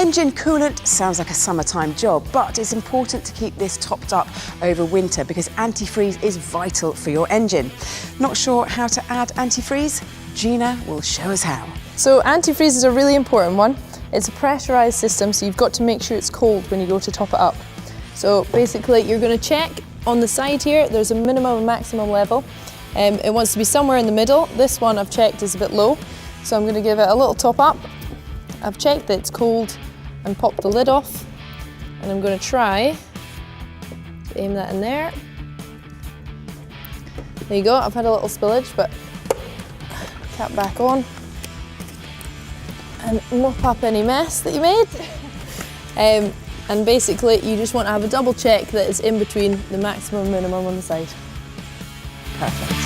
Engine coolant sounds like a summertime job, but it's important to keep this topped up over winter because antifreeze is vital for your engine. Not sure how to add antifreeze? Gina will show us how. So antifreeze is a really important one. It's a pressurised system, so you've got to make sure it's cold when you go to top it up. So basically you're going to check on the side here, there's a minimum and maximum level. It wants to be somewhere in the middle. This one I've checked is a bit low, so I'm going to give it a little top up. I've checked that it's cold and popped the lid off, and I'm going to try to aim that in there. There you go, I've had a little spillage, but cap back on and mop up any mess that you made. And basically you just want to have a double check that it's in between the maximum and minimum on the side. Perfect.